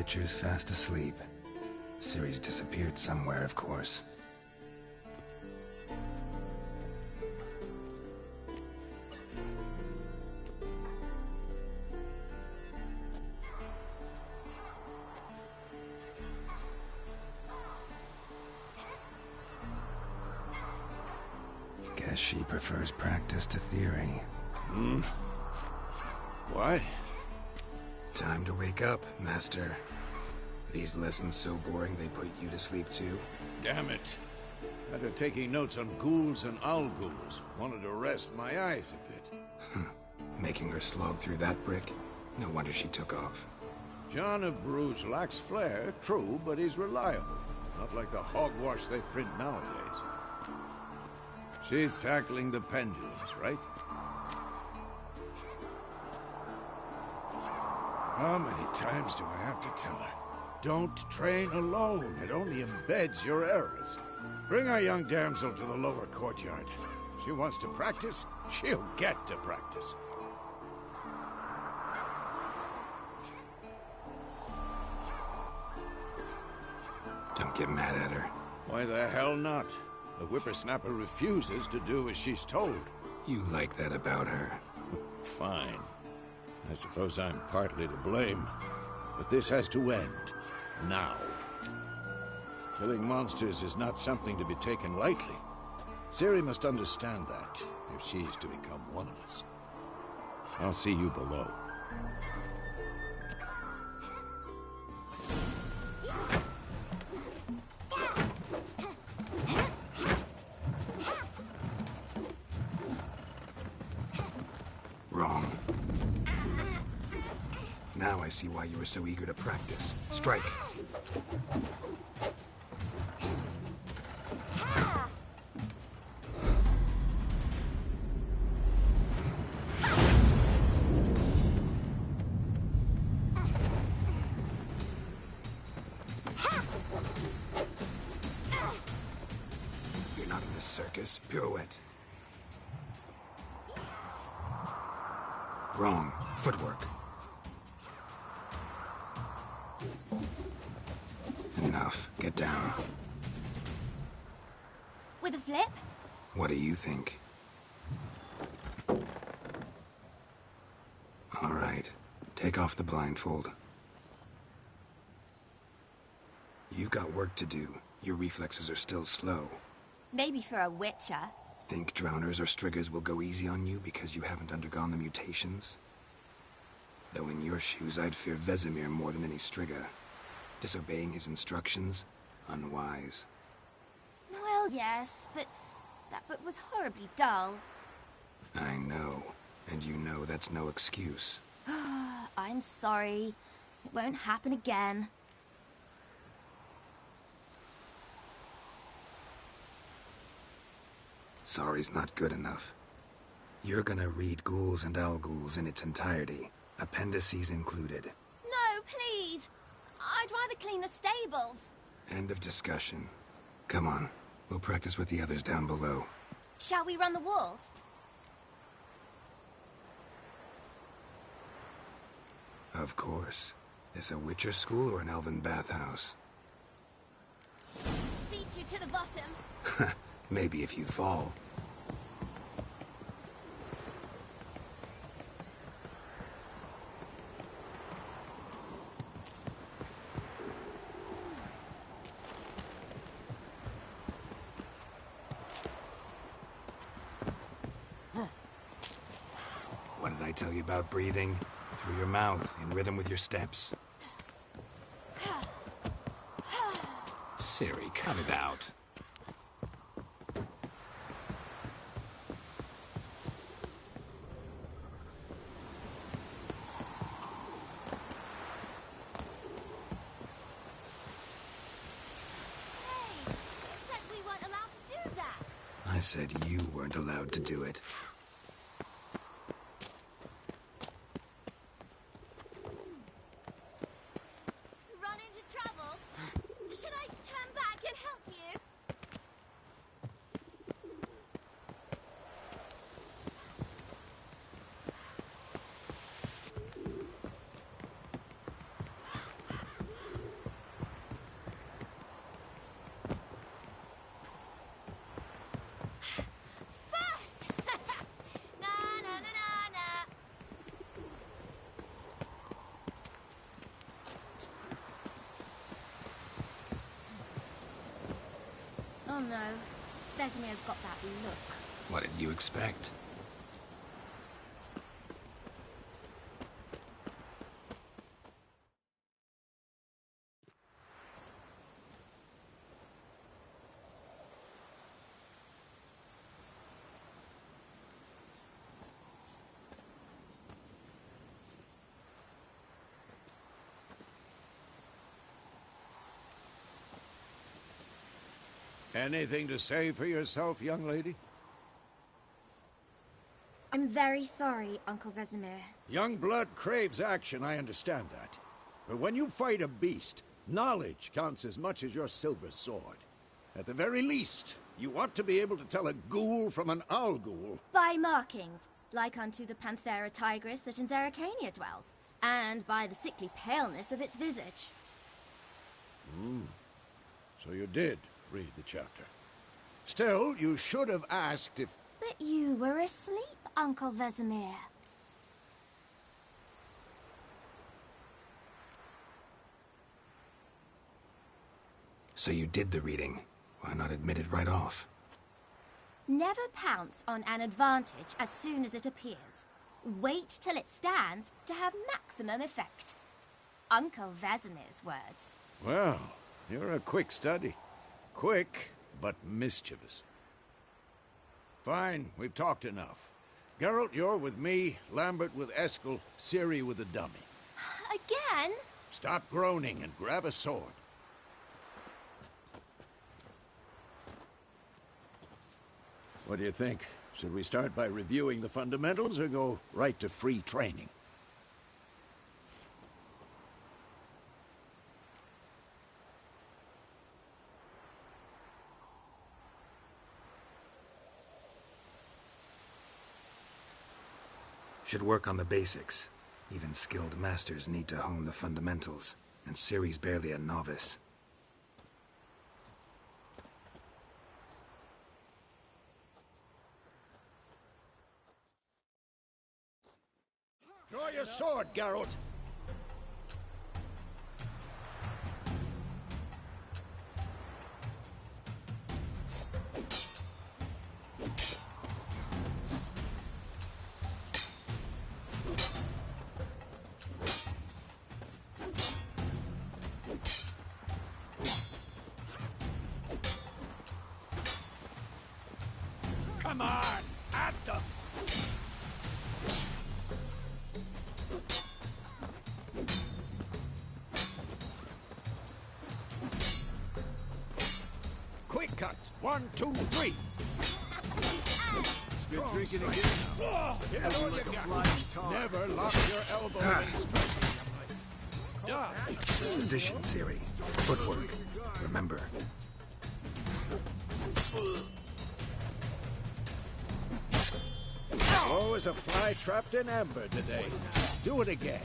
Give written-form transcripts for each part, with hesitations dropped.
Witcher's fast asleep. Ciri's disappeared somewhere, of course. Guess she prefers practice to theory. What? Time to wake up, Master. These lessons so boring they put you to sleep too? Damn it. After taking notes on ghouls and owl-ghouls, wanted to rest my eyes a bit. Making her slog through that brick? No wonder she took off. John of Bruges lacks flair, true, but he's reliable. Not like the hogwash they print nowadays. She's tackling the pendulums, right? How many times do I have to tell her? Don't train alone. It only embeds your errors. Bring our young damsel to the lower courtyard. She wants to practice, she'll get to practice. Don't get mad at her. Why the hell not? The whippersnapper refuses to do as she's told. You like that about her. Fine. I suppose I'm partly to blame. But this has to end. Now. Killing monsters is not something to be taken lightly. Ciri must understand that, if she's to become one of us. I'll see you below. Wrong. Now I see why you were so eager to practice. Strike. You're not in a circus. Pirouette. Wrong. Footwork. Enough. Get down. With a flip? What do you think? All right. Take off the blindfold. You've got work to do. Your reflexes are still slow. Maybe for a witcher. Think drowners or striggers will go easy on you because you haven't undergone the mutations? Though in your shoes, I'd fear Vesemir more than any strigger. Disobeying his instructions? Unwise. Well, yes, but that book was horribly dull. I know. And you know that's no excuse. I'm sorry. It won't happen again. Sorry's not good enough. You're gonna read Ghouls and Owl-Ghouls in its entirety, appendices included. No, please! I'd rather clean the stables. End of discussion. Come on, we'll practice with the others down below. Shall we run the walls? Of course. This a Witcher school or an elven bathhouse? Beat you to the bottom. Maybe if you fall. What did I tell you about breathing? Through your mouth, in rhythm with your steps. Ciri, cut it out. I said you weren't allowed to do it. Run into trouble? Should I turn back and help you? Oh no. Vesemir's got that look. What did you expect? Anything to say for yourself, young lady? I'm very sorry, Uncle Vesemir. Young blood craves action, I understand that. But when you fight a beast, knowledge counts as much as your silver sword. At the very least, you ought to be able to tell a ghoul from an owl ghoul. By markings, like unto the Panthera tigris that in Zerrikania dwells, and by the sickly paleness of its visage. So you did read the chapter. Still, you should have asked if... But you were asleep, Uncle Vesemir. So you did the reading. Why not admit it right off? Never pounce on an advantage as soon as it appears. Wait till it stands to have maximum effect. Uncle Vesemir's words. Well, you're a quick study. Quick, but mischievous. Fine, we've talked enough. Geralt, you're with me, Lambert with Eskel, Ciri with the dummy. Again? Stop groaning and grab a sword. What do you think? Should we start by reviewing the fundamentals or go right to free training? Should work on the basics. Even skilled masters need to hone the fundamentals, and Ciri's barely a novice. Draw your sword, Geralt! Come on! At them! Quick cuts! 1, 2, 3! Been drinking again? Get all you got! Never lock your elbow in striking. Done! Position, Ciri. Footwork. Remember. Oh, is a fly trapped in amber today. Do it again.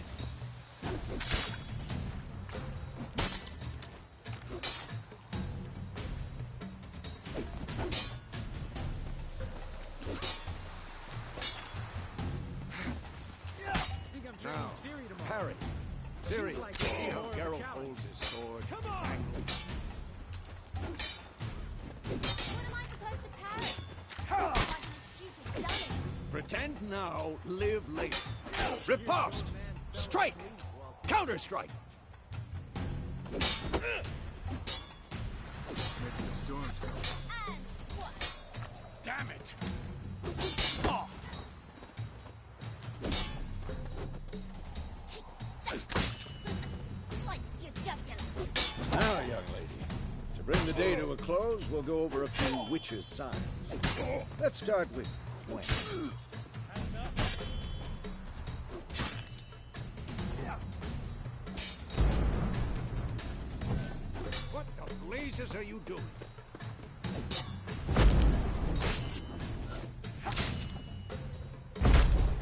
Now, parry. Ciri, see how Geralt holds his sword. Come on! What am I supposed to parry? Like a stupid dummy. Pretend now, live later. Riposte! Strike! Counter-strike! Maybe the storm's coming. And what? Damn it! Oh. Sliced your jugular. Now, young lady, to bring the day to a close, we'll go over a few witches' signs. Let's start with Gwen. What the blazes are you doing?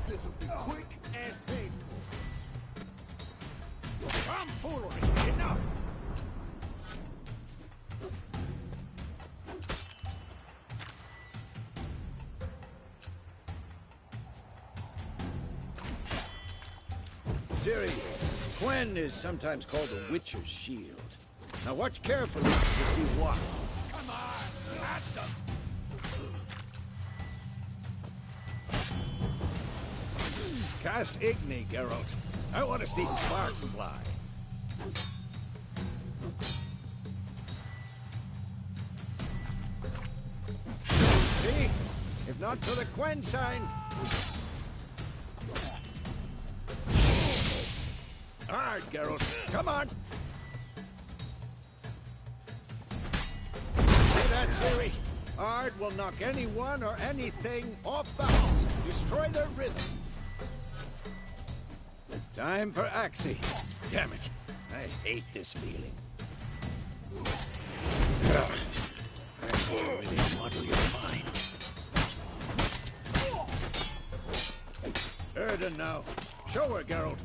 This'll be quick and painful. Tomfoolery! Enough! Ciri, Gwen is sometimes called the Witcher's Shield. Now watch carefully to see why. Come on! Cast Igni, Geralt. I want to see sparks fly. See? If not for the Quen sign. Hard, Geralt. Come on. See that, Ciri? Hard will knock anyone or anything off balance. Destroy their rhythm. Time for Axie. Damn it. I hate this feeling. Axie will really muddle your mind. Erden now. Show her, Geralt.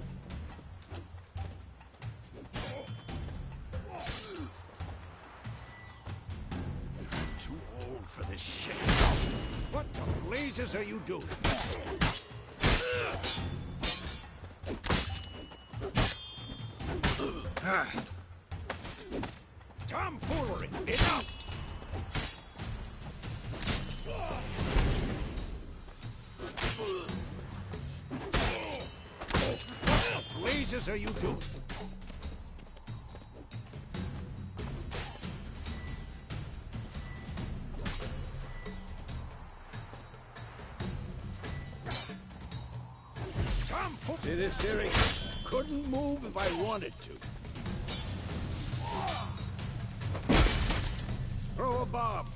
I'm too old for this shit. What the blazes are you doing? Tomfoolery! Enough! What the blazes are you doing? See this, Ciri? Couldn't move if I wanted to. Throw a bomb.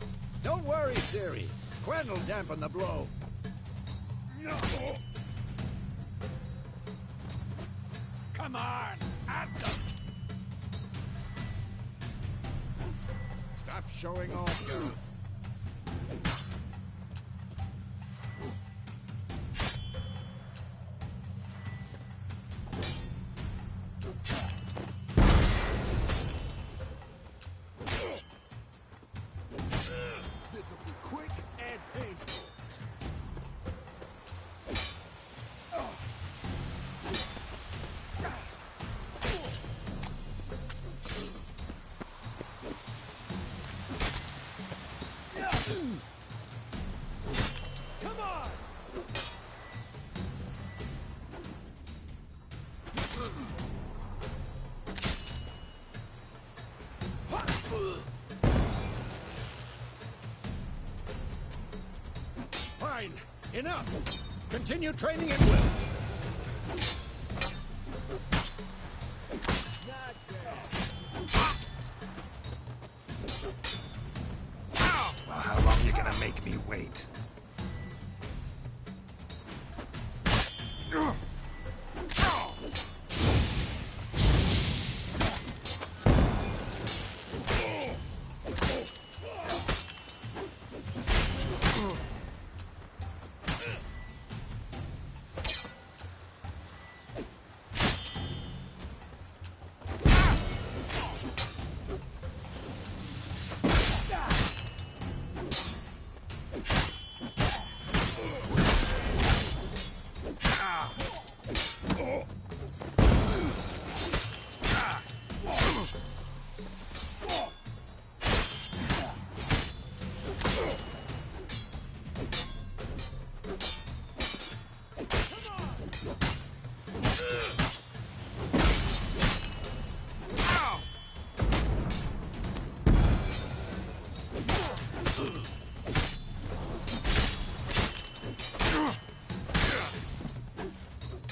Don't worry, Ciri. Quen will dampen the blow. No. Come on, at them. Stop showing off, girl. This'll be quick and painful. Come on! Fine. Enough. Continue training at will. Not bad. Well, how long you gonna make me wait?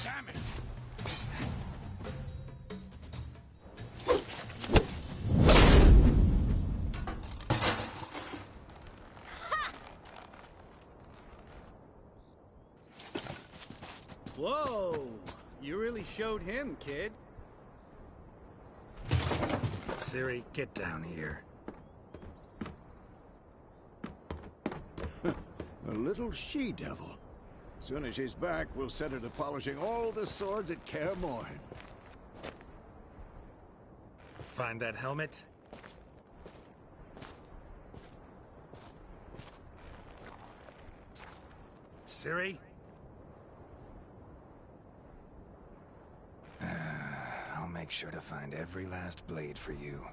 Damn it. Whoa! You really showed him, kid. Ciri, get down here. A little she-devil. Soon as she's back, we'll set her to polishing all the swords at Kaer Morhen. Find that helmet? Ciri? I'll make sure to find every last blade for you.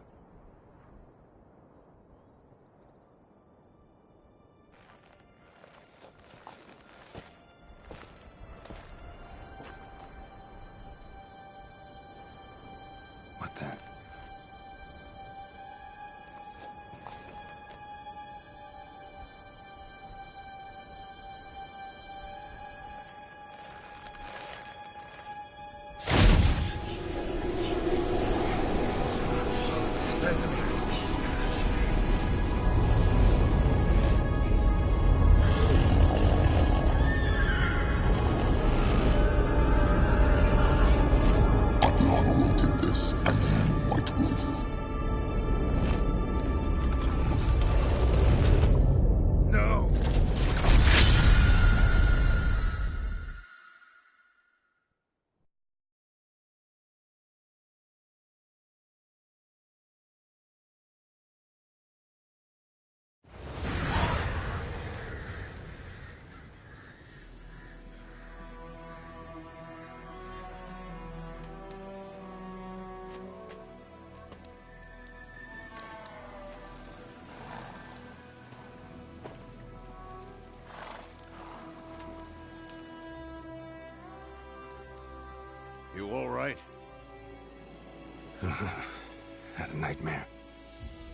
Had a nightmare.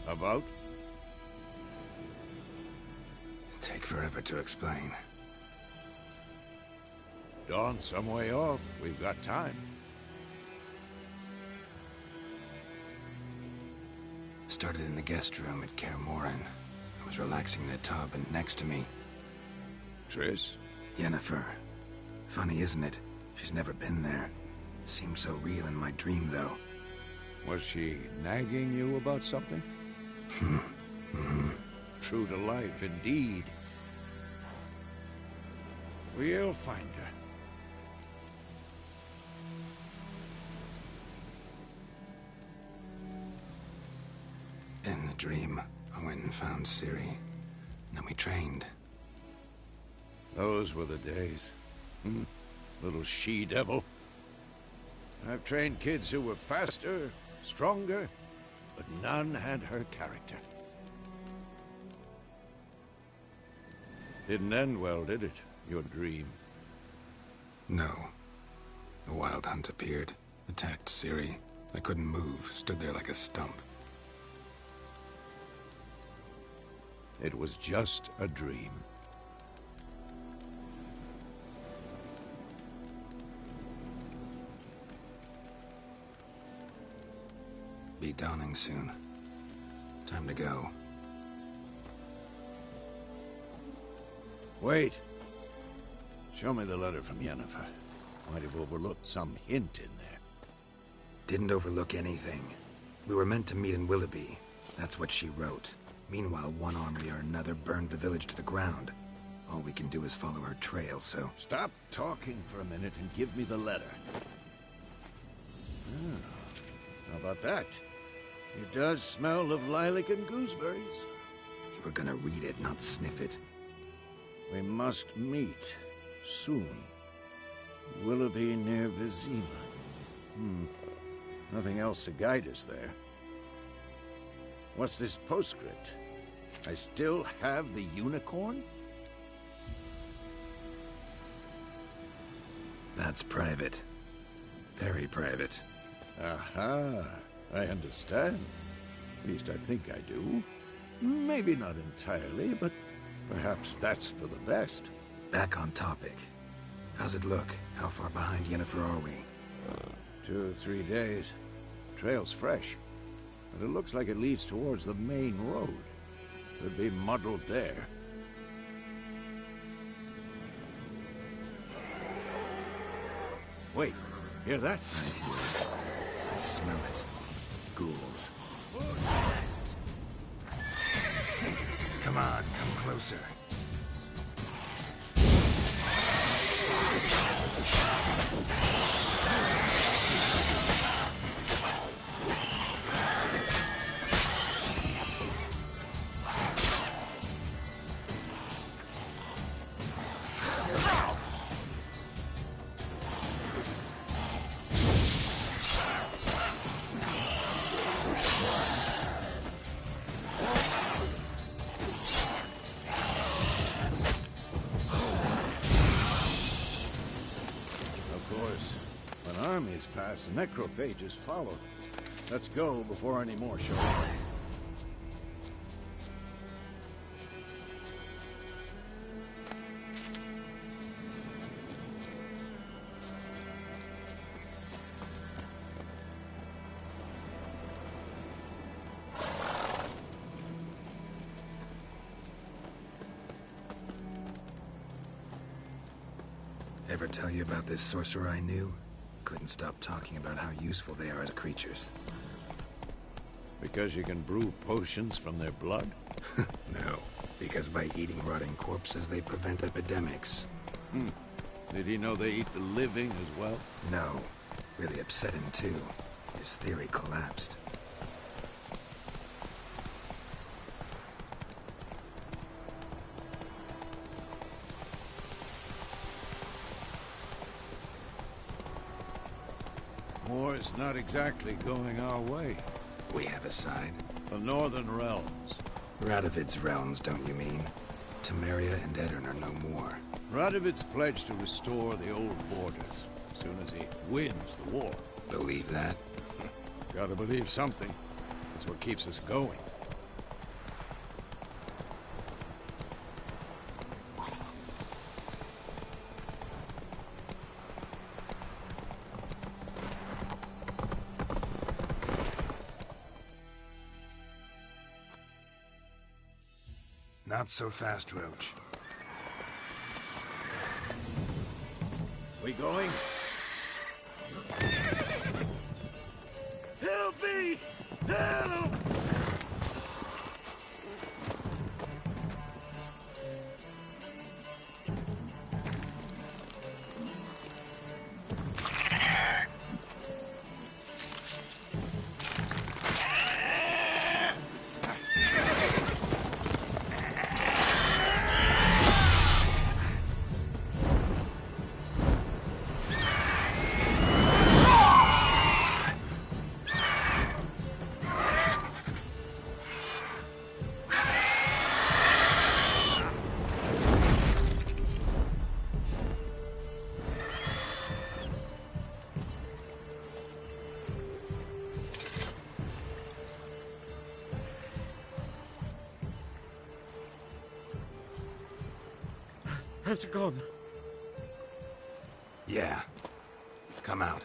About? Take forever to explain. Dawn's some way off. We've got time. Started in the guest room at Kaer Morhen. I was relaxing in a tub, and next to me, Triss? Yennefer. Funny, isn't it? She's never been there. Seemed so real in my dream, though. Was she nagging you about something? True to life, indeed. We'll find her. In the dream, I went and found Ciri. Then we trained. Those were the days. Little she-devil. I've trained kids who were faster, stronger, but none had her character. Didn't end well, did it? Your dream? No. The Wild Hunt appeared, attacked Ciri. I couldn't move, stood there like a stump. It was just a dream. Be dawning soon. Time to go. Wait. Show me the letter from Yennefer. Might have overlooked some hint in there. Didn't overlook anything. We were meant to meet in Willoughby. That's what she wrote. Meanwhile, one army or another burned the village to the ground. All we can do is follow her trail, so... Stop talking for a minute and give me the letter. How about that? It does smell of lilac and gooseberries. You were gonna read it, not sniff it. We must meet soon. Willoughby near Vizima. Nothing else to guide us there. What's this postscript? I still have the unicorn? That's private. Very private. Aha, I understand. At least I think I do. Maybe not entirely, but perhaps that's for the best. Back on topic. How's it look? How far behind Yennefer are we? 2 or 3 days. Trail's fresh, but it looks like it leads towards the main road. Could be muddled there. Wait, hear that? I hear it. I smell it. Ghouls. Come on, come closer. Armies pass, necrophages follow. Let's go before any more show up. Ever tell you about this sorcerer I knew? Couldn't stop talking about how useful they are as creatures. Because you can brew potions from their blood? No, because by eating rotting corpses, they prevent epidemics. Did he know they eat the living as well? No. Really upset him, too. His theory collapsed. War's not exactly going our way. We have a side. The Northern Realms. Radovid's realms, don't you mean? Temeria and Edirn are no more. Radovid's pledged to restore the old borders, as soon as he wins the war. Believe that? Gotta believe something. It's what keeps us going. Not so fast, Roach. We going? Help me! Help! How's it gone? Yeah. Come out.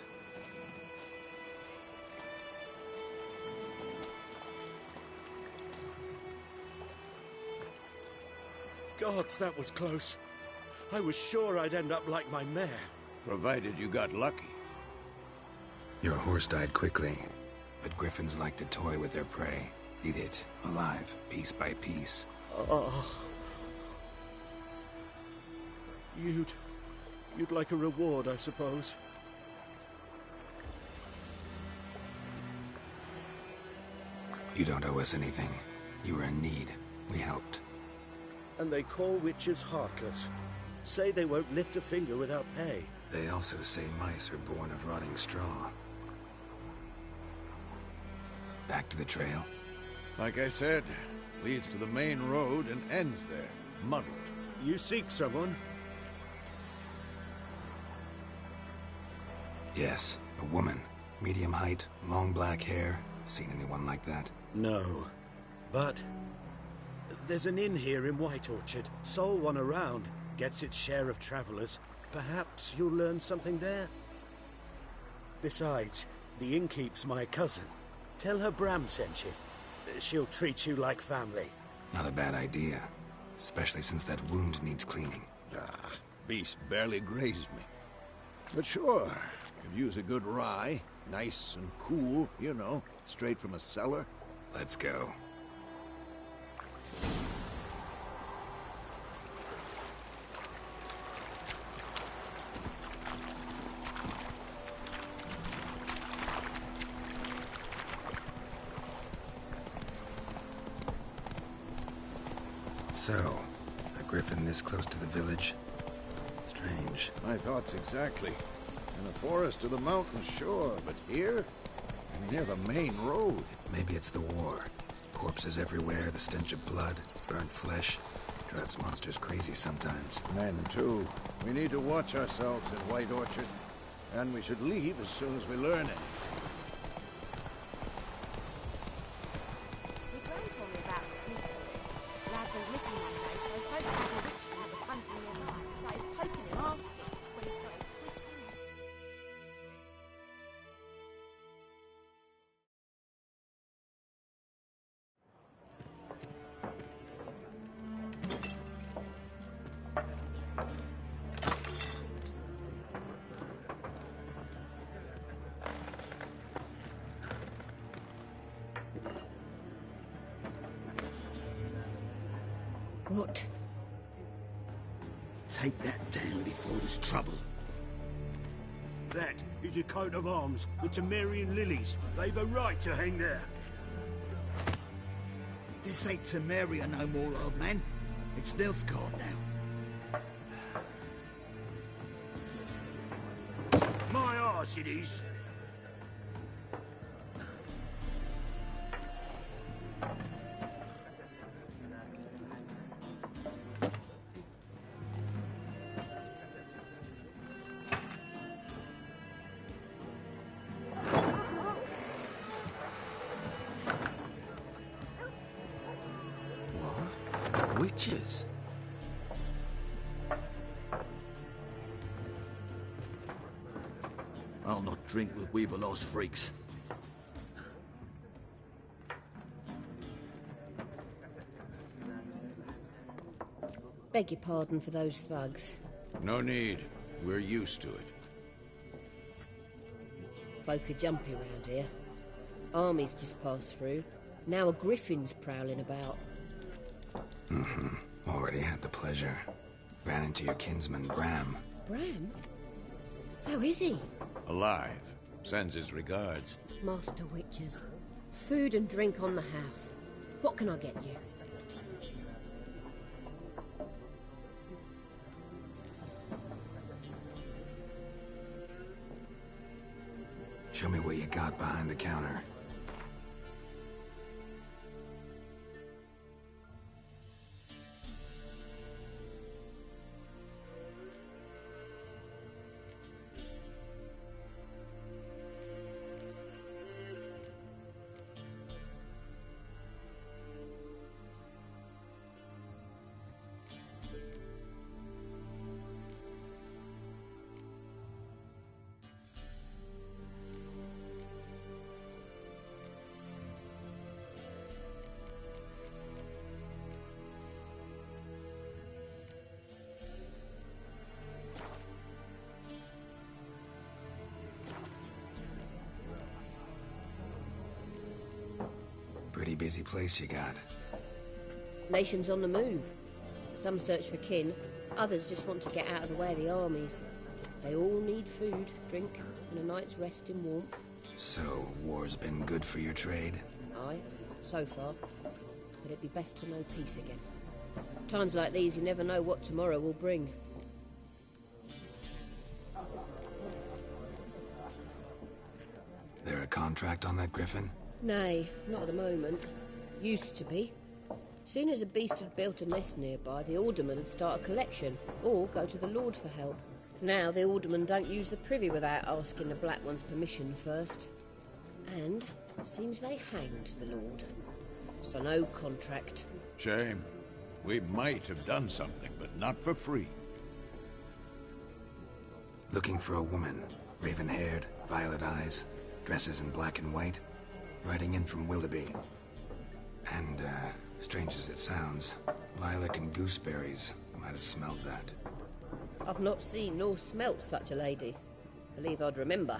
Gods, that was close. I was sure I'd end up like my mare. Provided you got lucky. Your horse died quickly, but griffins like to toy with their prey. Eat it, alive, piece by piece. You'd like a reward, I suppose. You don't owe us anything. You were in need. We helped. And they call witches heartless. Say they won't lift a finger without pay. They also say mice are born of rotting straw. Back to the trail? Like I said, leads to the main road and ends there, muddled. You seek someone? Yes, a woman. Medium height, long black hair. Seen anyone like that? No. But there's an inn here in White Orchard. Sole one around. Gets its share of travelers. Perhaps you'll learn something there? Besides, the innkeep's my cousin. Tell her Bram sent you. She'll treat you like family. Not a bad idea. Especially since that wound needs cleaning. Ah, beast barely grazed me. But sure, could use a good rye. Nice and cool, you know, straight from a cellar. Let's go. So, a griffin this close to the village? Strange. My thoughts exactly. In a forest of the mountains, sure, but here? Near the main road. Maybe it's the war. Corpses everywhere, the stench of blood, burnt flesh. Drives monsters crazy sometimes. Men, too. We need to watch ourselves in White Orchard. And we should leave as soon as we learn it. My gran told me about a sniff boy. Lad was missing one day, so folk like a witch man was hunting him and started poking him asking when he started twisting. What? Take that down before there's trouble. That is a coat of arms, the Temerian lilies. They've a right to hang there. This ain't Temeria no more, old man. It's Nilfgaard now. My arse it is. Witches? I'll not drink with Weaverlost freaks. Beg your pardon for those thugs. No need. We're used to it. Folk are jumpy round here. Armies just passed through. Now a griffin's prowling about. Already had the pleasure. Ran into your kinsman, Bram. Bram? How is he? Alive. Sends his regards. Master Witches. Food and drink on the house. What can I get you? Show me what you got behind the counter. Pretty busy place you got. Nations on the move. Some search for kin, others just want to get out of the way of the armies. They all need food, drink, and a night's rest in warmth. So, war's been good for your trade? Aye, so far. But it'd be best to know peace again. Times like these, you never know what tomorrow will bring. There a contract on that griffin? Nay, not at the moment. Used to be. Soon as a beast had built a nest nearby, the alderman would start a collection, or go to the Lord for help. Now the aldermen don't use the privy without asking the Black One's permission first. And seems they hanged the Lord. So no contract. Shame. We might have done something, but not for free. Looking for a woman. Raven-haired, violet eyes, dresses in black and white. Riding in from Willoughby. And, strange as it sounds, lilac and gooseberries might have smelled that. I've not seen nor smelt such a lady. Believe I'd remember.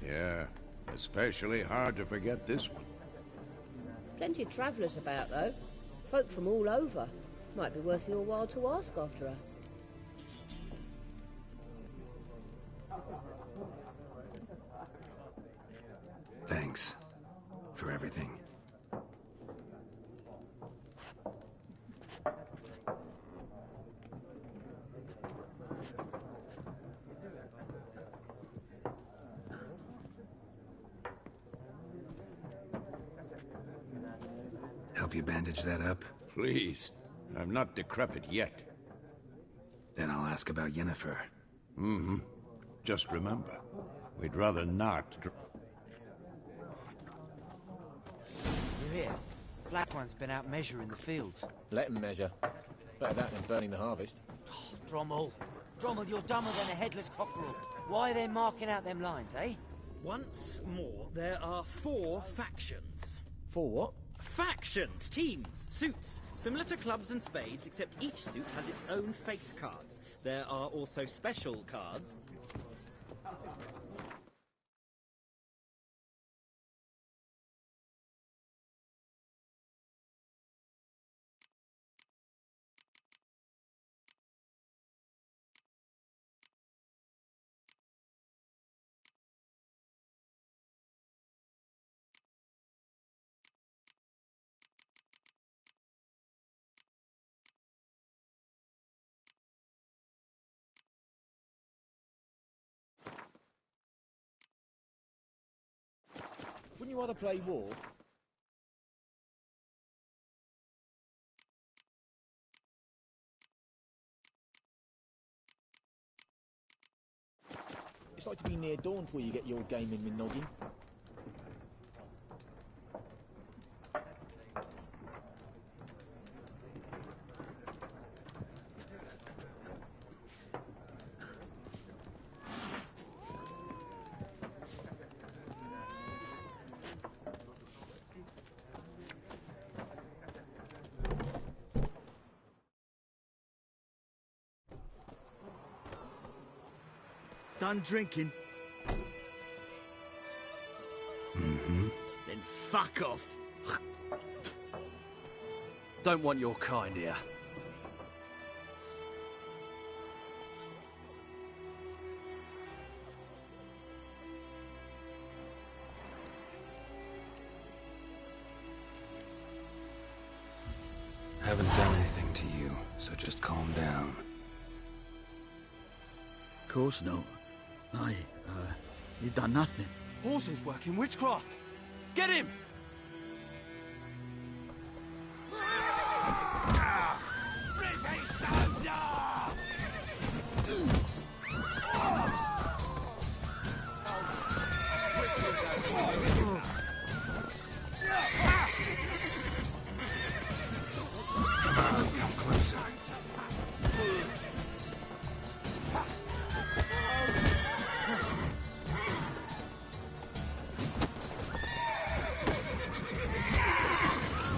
Yeah, especially hard to forget this one. Plenty of travellers about, though. Folk from all over. Might be worth your while to ask after her. Thanks. For everything. Help you bandage that up? Please. I'm not decrepit yet. Then I'll ask about Yennefer. Just remember, we'd rather not... You hear? Black One's been out measuring the fields. Let him measure. Better that than burning the harvest. Drommel. Drommel, you're dumber than a headless cockerel. Why are they marking out them lines, eh? Once more, there are 4 factions. 4 what? Factions, teams, suits, similar to clubs and spades, except each suit has its own face cards. There are also special cards. Wouldn't you rather play war? It's like to be near dawn before you get your game in with noggin. Done drinking? Mm-hmm. Then fuck off. Don't want your kind here. Haven't done anything to you, so just calm down. Of course not. You done nothing. Horses working witchcraft. Get him! Come closer.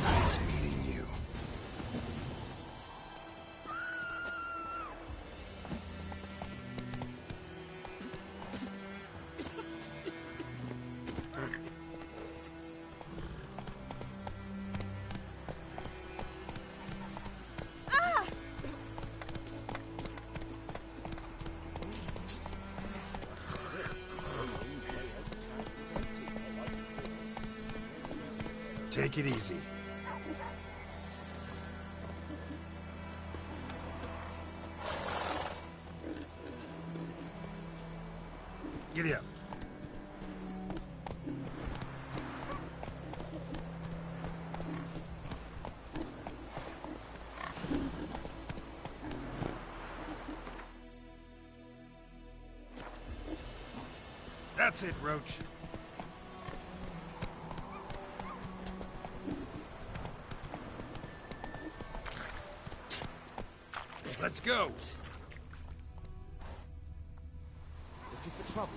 Nice meeting you. Take it easy. Giddy up. That's it, Roach. Let's go. Looking for trouble?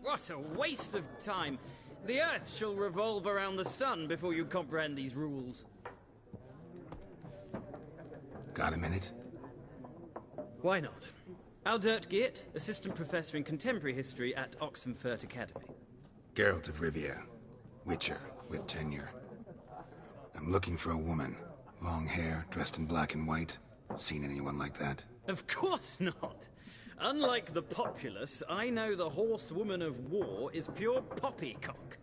What a waste of time. The Earth shall revolve around the sun before you comprehend these rules. Got a minute? Why not? Aldert Geert, Assistant Professor in Contemporary History at Oxenfurt Academy. Geralt of Rivia. Witcher, with tenure. I'm looking for a woman. Long hair, dressed in black and white. Seen anyone like that? Of course not. Unlike the populace, I know the horsewoman of war is pure poppycock.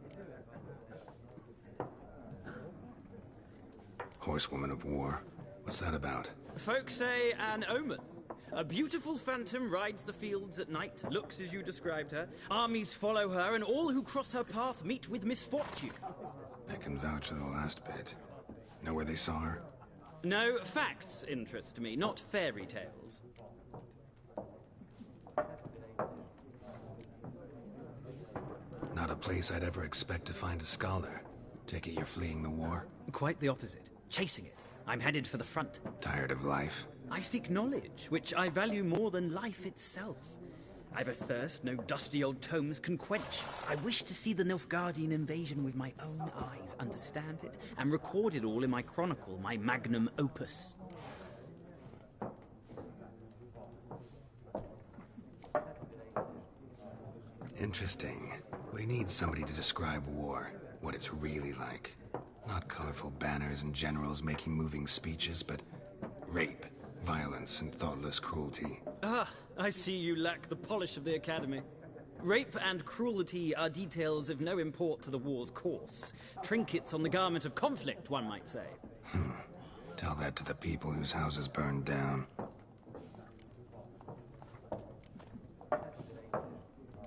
Horsewoman of war? What's that about? Folk say an omen. A beautiful phantom rides the fields at night, looks as you described her. Armies follow her, and all who cross her path meet with misfortune. I can vouch for the last bit. Know where they saw her? No, facts interest me, not fairy tales. Not a place I'd ever expect to find a scholar. Take it you're fleeing the war? Quite the opposite. Chasing it. I'm headed for the front. Tired of life? I seek knowledge, which I value more than life itself. I've a thirst no dusty old tomes can quench. I wish to see the Nilfgaardian invasion with my own eyes, understand it, and record it all in my chronicle, my magnum opus. Interesting. We need somebody to describe war, what it's really like. Not colorful banners and generals making moving speeches, but rape, violence, and thoughtless cruelty. Ah, I see you lack the polish of the Academy. Rape and cruelty are details of no import to the war's course. Trinkets on the garment of conflict, one might say. Tell that to the people whose houses burned down.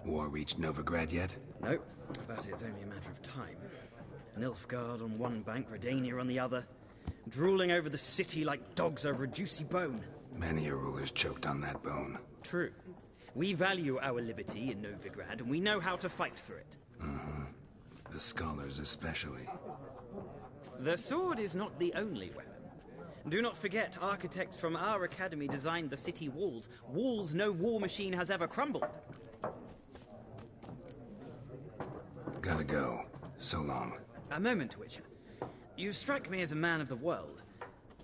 War reached Novigrad yet? No, but it's only a matter of time. Nilfgaard on one bank, Redania on the other, drooling over the city like dogs over a juicy bone. Many a ruler's choked on that bone. True. We value our liberty in Novigrad, and we know how to fight for it. The scholars especially. The sword is not the only weapon. Do not forget, architects from our academy designed the city walls. Walls no war machine has ever crumbled. Gotta go. So long. A moment, Witcher. You strike me as a man of the world.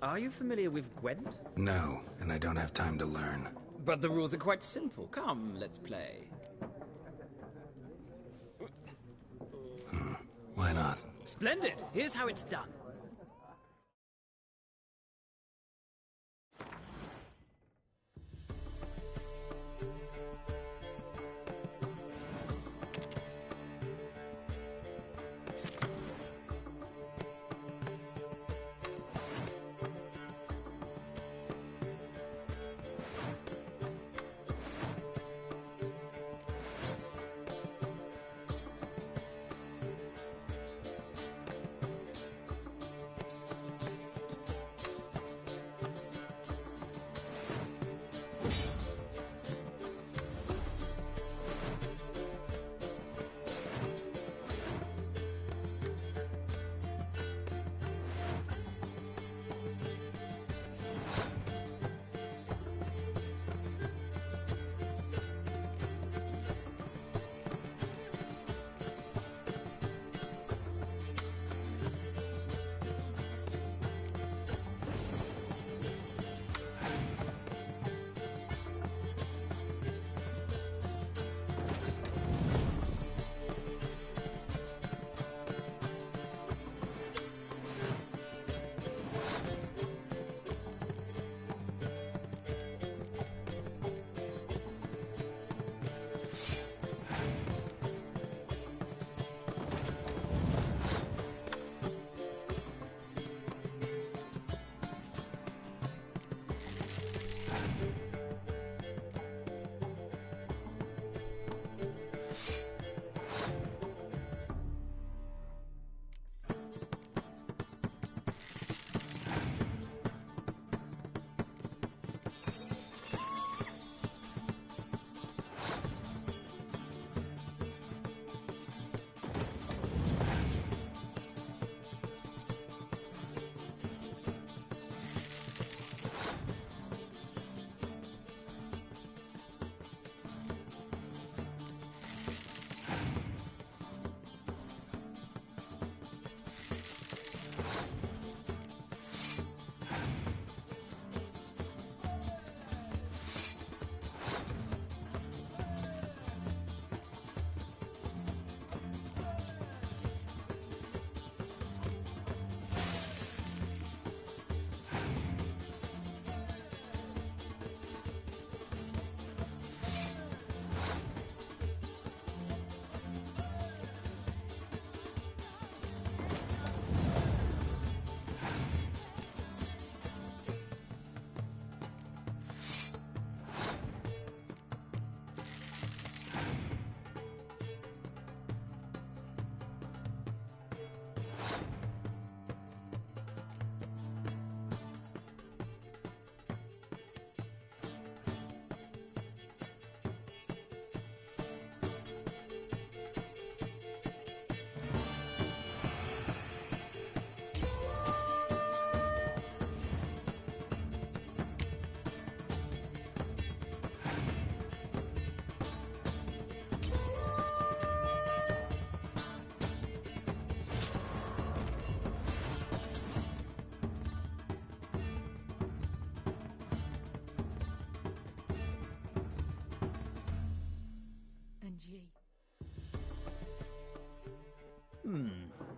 Are you familiar with Gwent? No, and I don't have time to learn. But the rules are quite simple. Come, let's play. Why not? Splendid! Here's how it's done.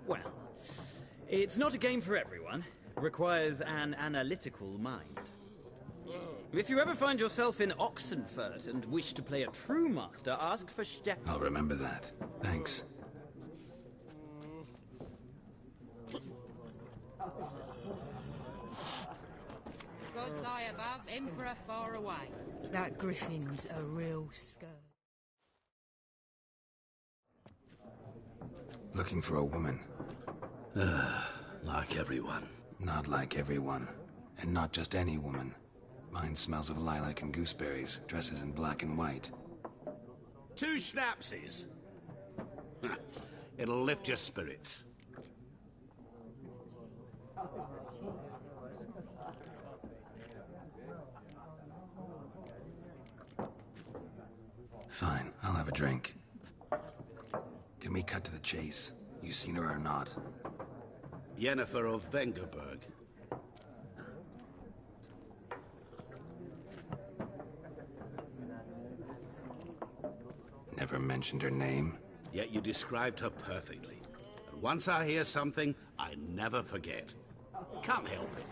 Well, it's not a game for everyone. Requires an analytical mind. If you ever find yourself in Oxenfurt and wish to play a true master, ask for Stepp. I'll remember that. Thanks. God's eye above, Emperor far away. That griffin's a real scourge. Looking for a woman. Like everyone. Not like everyone. And not just any woman. Mine smells of lilac and gooseberries, dresses in black and white. 2 schnapsies. It'll lift your spirits. Fine, I'll have a drink. Can me cut to the chase. You seen her or not? Yennefer of Vengerberg. Never mentioned her name? Yet you described her perfectly. And once I hear something, I never forget. Can't help it.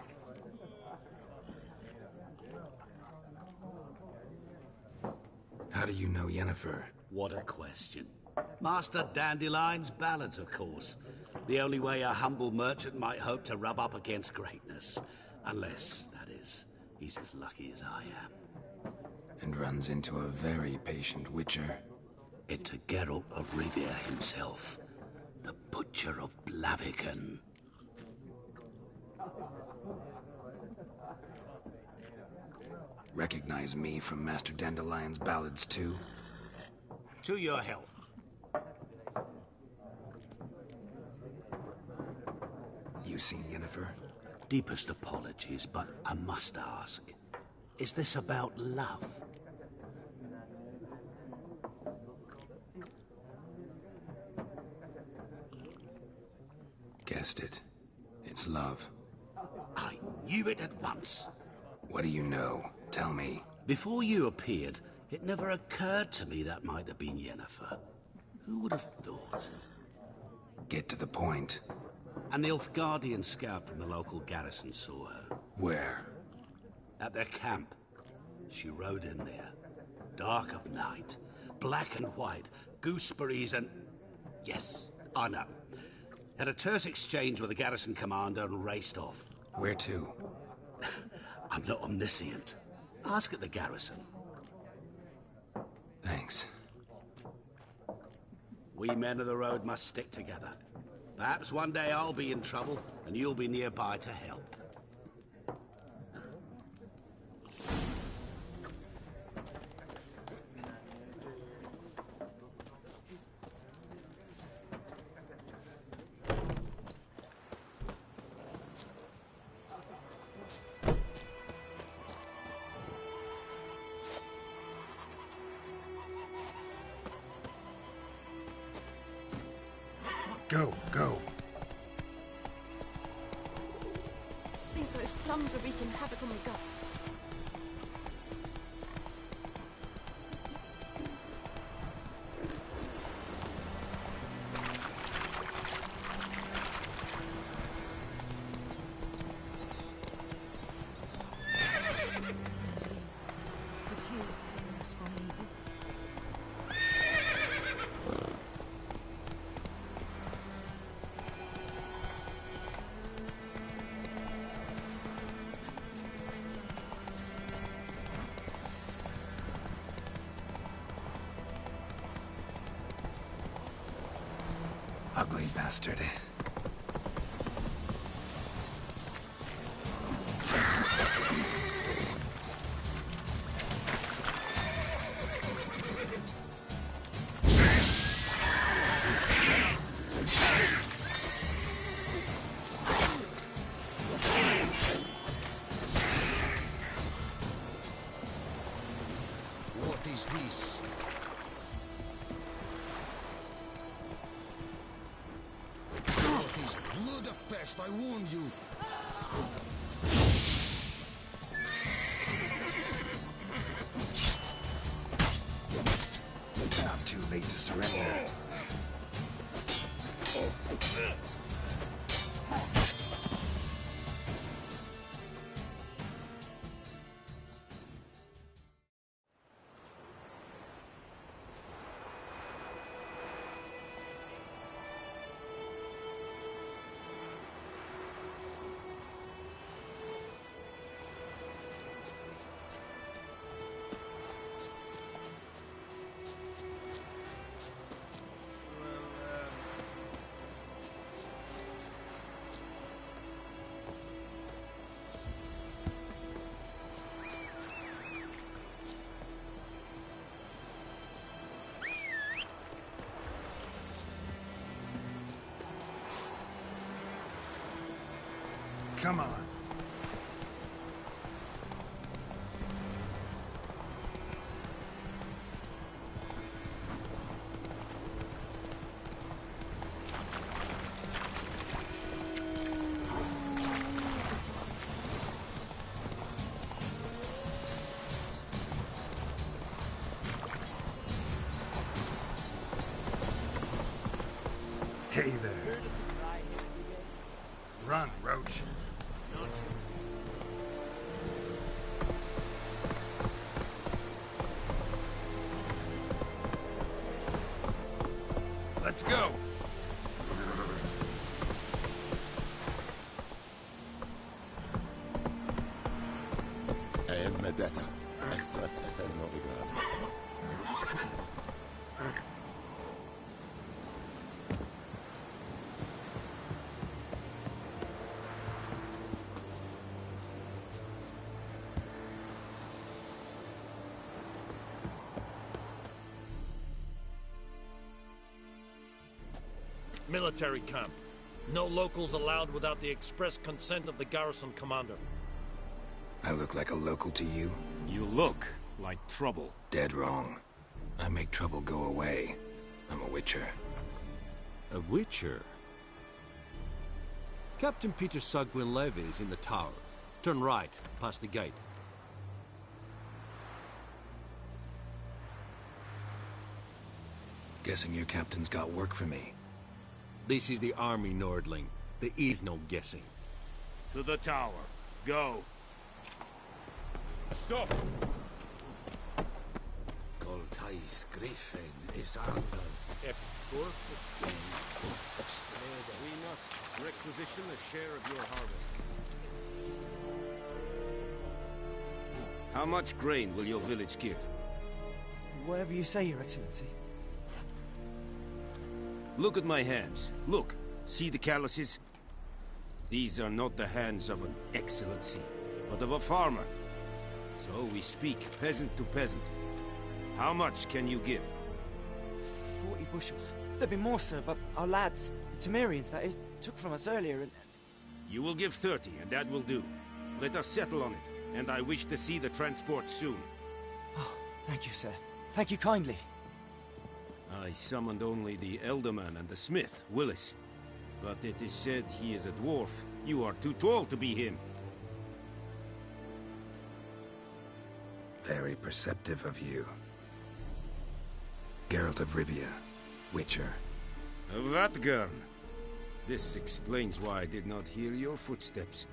How do you know Yennefer? What a question. Master Dandelion's ballads, of course. The only way a humble merchant might hope to rub up against greatness. Unless, that is, he's as lucky as I am. And runs into a very patient witcher. Into Geralt of Rivia himself. The Butcher of Blaviken. Recognize me from Master Dandelion's ballads, too? To your health. You seen Yennefer? Deepest apologies, but I must ask. Is this about love? Guessed it. It's love. I knew it at once. What do you know? Tell me. Before you appeared, it never occurred to me that might have been Yennefer. Who would have thought? Get to the point. An Nilfgaardian scout from the local garrison saw her. Where? At their camp. She rode in there. Dark of night. Black and white. Gooseberries and... Yes, I know. Had a terse exchange with the garrison commander and raced off. Where to? I'm not omniscient. Ask at the garrison. Thanks. We men of the road must stick together. Perhaps one day I'll be in trouble and you'll be nearby to help. Go, go. I think those plums are wreaking havoc on my gut. Ugly bastard. What is this? Bloodapest, I warned you! Not too late to surrender. Come on. Hey there. Run, Roach. Let's go. Medetta. Extra essere nuovi gradi. Military camp. No locals allowed without the express consent of the garrison commander. I look like a local to you? You look like trouble. Dead wrong. I make trouble go away. I'm a witcher. A witcher? Captain Peter Sugwin Levy is in the tower. Turn right, past the gate. Guessing your captain's got work for me. This is the army, Nordling. There is no guessing. To the tower. Go. Stop! Goltais Griffin is under. We must requisition a share of your harvest. How much grain will your village give? Whatever you say, Your Excellency. Look at my hands. Look. See the calluses? These are not the hands of an excellency, but of a farmer. So we speak peasant to peasant. How much can you give? 40 bushels. There'd be more, sir, but our lads, the Temerians, that is, took from us earlier and... You will give 30, and that will do. Let us settle on it, and I wish to see the transport soon. Oh, thank you, sir. Thank you kindly. I summoned only the Elderman and the smith, Willis. But it is said he is a dwarf. You are too tall to be him. Very perceptive of you. Geralt of Rivia, Witcher. Vatgern. This explains why I did not hear your footsteps.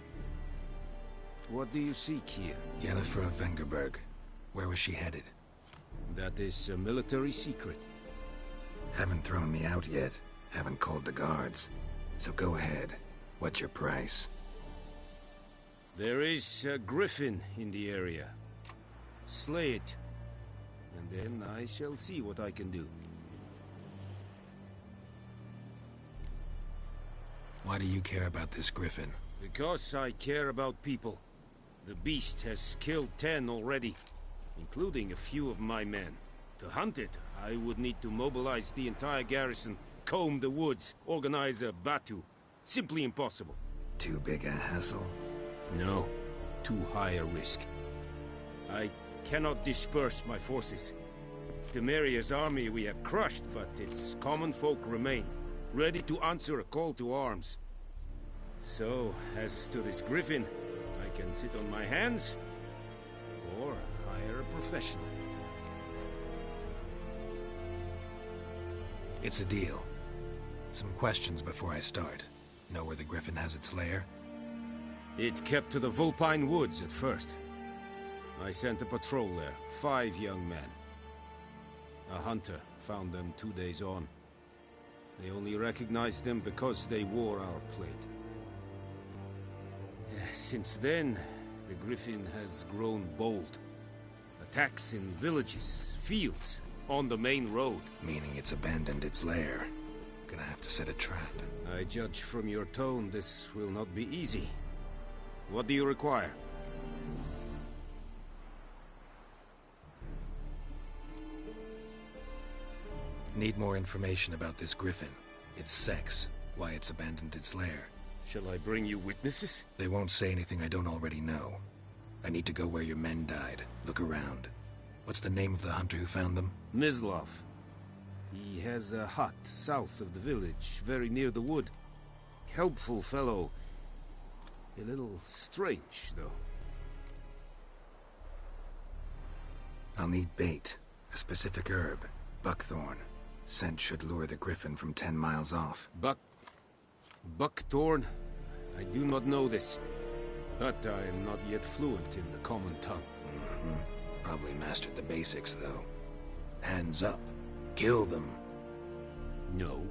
What do you seek here? Yennefer of Vengerberg. Where was she headed? That is a military secret. Haven't thrown me out yet. Haven't called the guards. So go ahead. What's your price? There is a griffin in the area. Slay it. And then I shall see what I can do. Why do you care about this griffin? Because I care about people. The beast has killed 10 already, including a few of my men. To hunt it, I would need to mobilize the entire garrison, comb the woods, organize a batu. Simply impossible. Too big a hassle? No. Too high a risk. I cannot disperse my forces. Temeria's army we have crushed, but its common folk remain, ready to answer a call to arms. So, as to this griffin, I can sit on my hands, or hire a professional. It's a deal. Some questions before I start. Know where the griffin has its lair? It kept to the Vulpine Woods at first. I sent a patrol there, 5 young men. A hunter found them 2 days on. They only recognized them because they wore our plate. Since then, the griffin has grown bold. Attacks in villages, fields, on the main road. Meaning it's abandoned its lair. Gonna have to set a trap. I judge from your tone this will not be easy. What do you require? Need more information about this griffin. Its sex, why it's abandoned its lair. Shall I bring you witnesses? They won't say anything I don't already know. I need to go where your men died. Look around. What's the name of the hunter who found them? Mislov. He has a hut south of the village, very near the wood. Helpful fellow. A little strange, though. I'll need bait. A specific herb. Buckthorn. Scent should lure the griffin from 10 miles off. Buckthorn? I do not know this, but I am not yet fluent in the common tongue. Probably mastered the basics, though. Hands up. Kill them. No.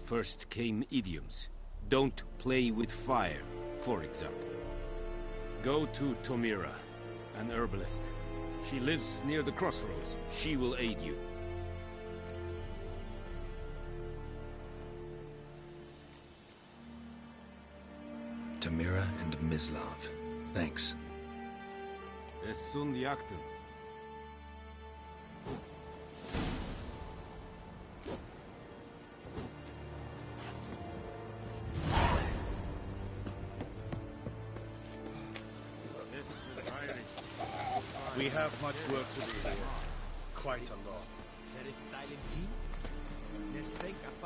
First came idioms. Don't play with fire, for example. Go to Tomira, an herbalist. She lives near the crossroads. She will aid you. Tamira and Mislav. Thanks. Es sunt jagten. We have much work to do here. Quite a lot.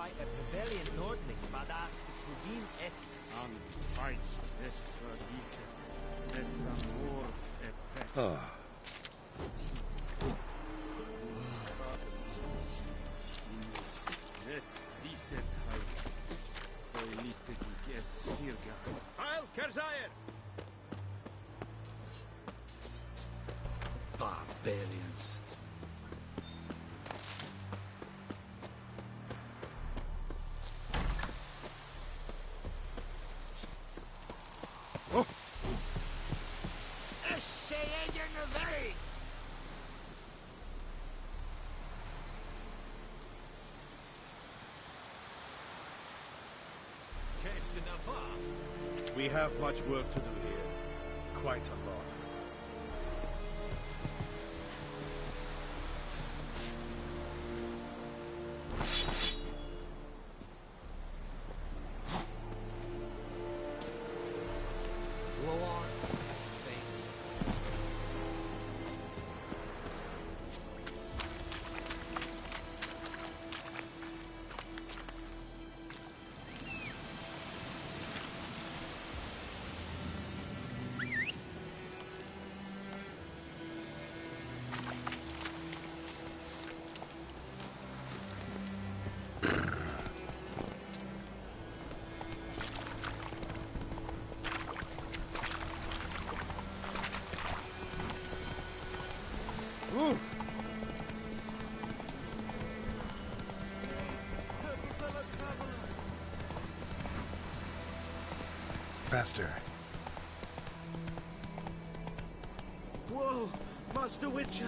fight a rebellion Nordling, badass Fugin es an fight this dice this amor e pest. This dicet Foelite es Hirga. Heil Kerzayer! Barbarians. We have much work to do here. Quite a lot. Faster. Whoa, Master Witcher!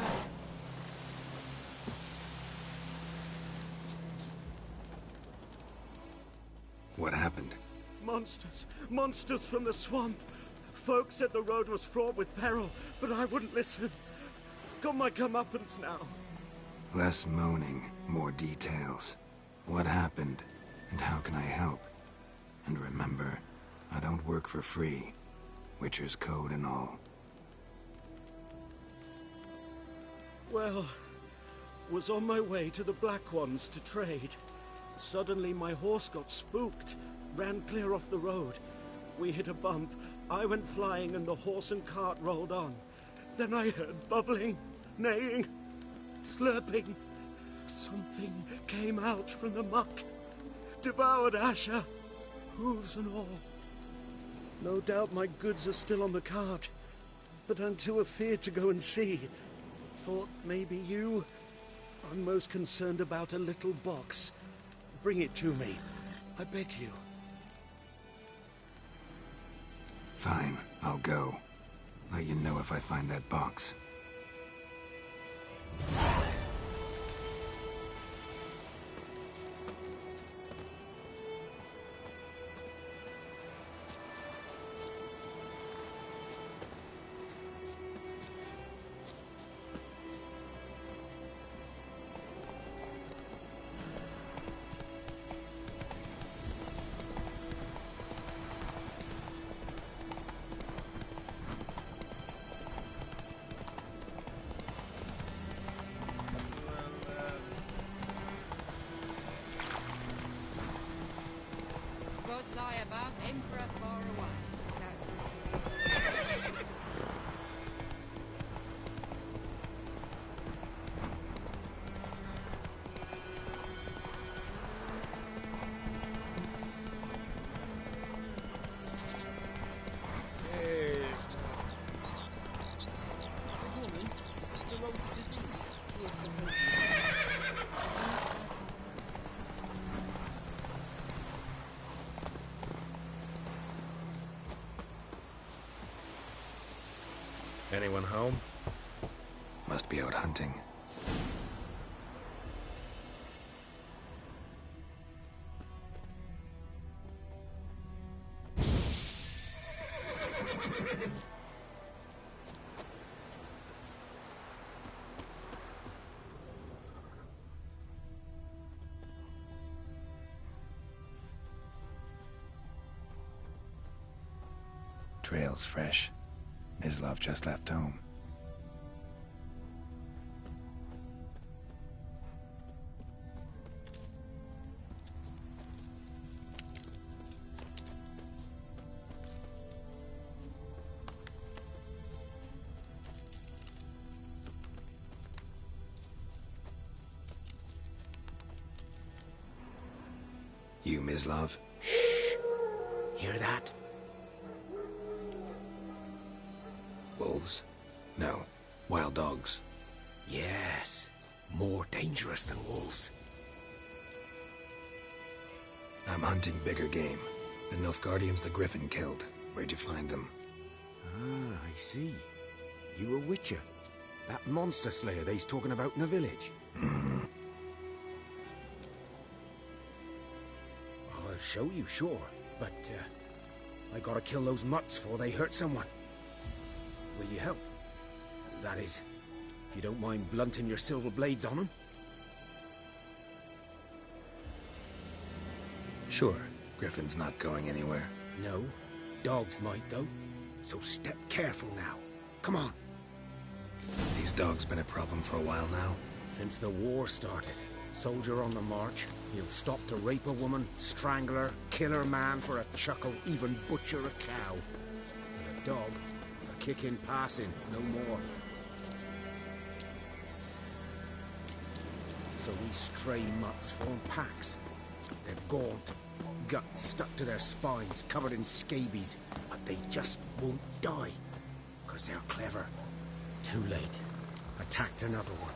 What happened? Monsters! Monsters from the swamp! Folks said the road was fraught with peril, but I wouldn't listen. Got my comeuppance now. Less moaning, more details. What happened, and how can I help? And remember, I don't work for free. Witcher's code and all. Well, was on my way to the Black Ones to trade. Suddenly my horse got spooked, ran clear off the road. We hit a bump, I went flying and the horse and cart rolled on. Then I heard bubbling, neighing, slurping. Something came out from the muck, devoured Asher, hooves and all. No doubt my goods are still on the cart, but I'm too afeard to go and see. Thought maybe you... I'm most concerned about a little box. Bring it to me. I beg you. Fine, I'll go. Let you know if I find that box. God's eye above, Emperor far away. Anyone home? Must be out hunting. Trail's fresh. Mislav just left home. You, Mislav? Shh! Hear that? Wolves? No. Wild dogs. Yes. More dangerous than wolves. I'm hunting bigger game. The Nilfgaardians the Griffin killed. Where'd you find them? Ah, I see. You a witcher. That monster slayer they's talking about in the village. I'll show you, sure. But, I gotta kill those mutts before they hurt someone. Will you help? That is, if you don't mind blunting your silver blades on them. Sure. Griffin's not going anywhere. No. Dogs might, though. So step careful now. Come on. These dogs been a problem for a while now? Since the war started. Soldier on the march. He'll stop to rape a woman, strangle her, kill her man for a chuckle, even butcher a cow. And a dog, a kick in passing, no more. So these stray mutts form packs. They're gaunt, guts stuck to their spines, covered in scabies, but they just won't die. 'Cause they're clever. Too late. Attacked another one.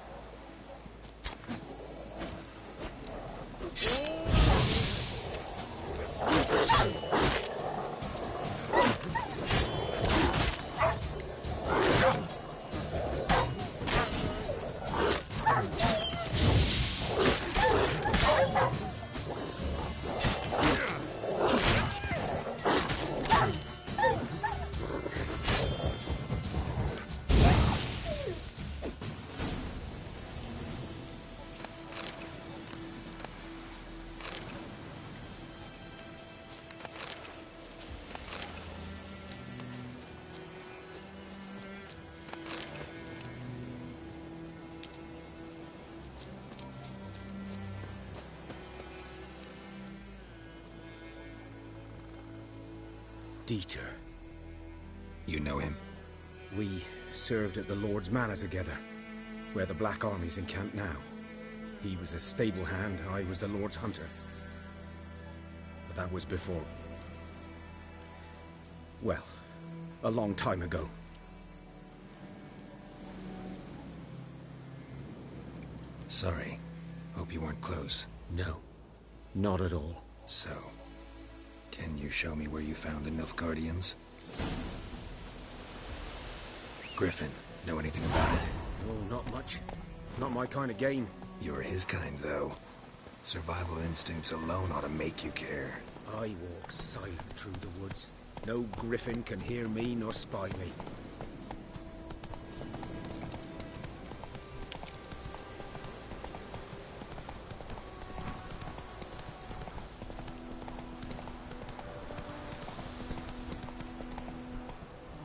Dieter. You know him? We served at the Lord's Manor together, where the Black Army's encamped now. He was a stable hand, I was the Lord's hunter. But that was before... well, a long time ago. Sorry. Hope you weren't close. No, not at all. So, can you show me where you found the Nilfgaardians? Griffin, know anything about it? Oh, not much. Not my kind of game. You're his kind, though. Survival instincts alone ought to make you care. I walk silent through the woods. No griffin can hear me nor spy me.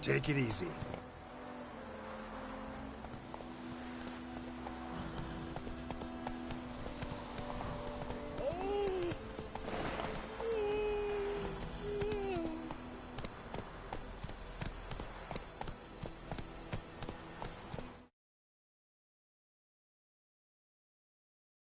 Take it easy.